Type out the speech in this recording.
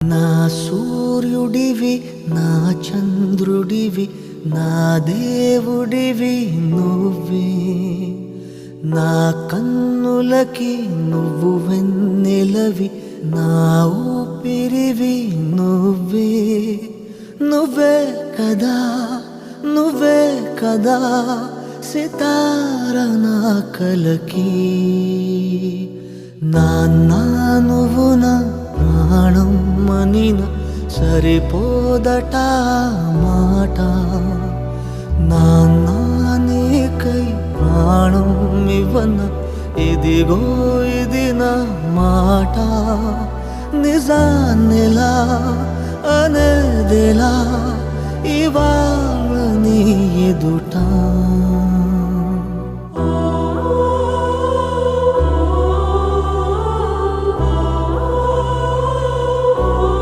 నా సూర్యుడివి నా చంద్రుడివి నా దేవుడివి నువ్వే, నా కన్నులకి నువ్వు వెన్నెలవి, నా ఊపిరివి నువ్వే. నువ్వే కదా నువ్వే కదా సితార నా కలకి. నాన్న నువ్వు నా ప్రాణం మనిన సరిపోదట మాట. నాన్న నీకై ప్రాణం ఇవ్వన ఇదిగో ఇది నా మాట. నిజాన్నిలా అనేదిలా ఇవాళ నీ ఎదుట.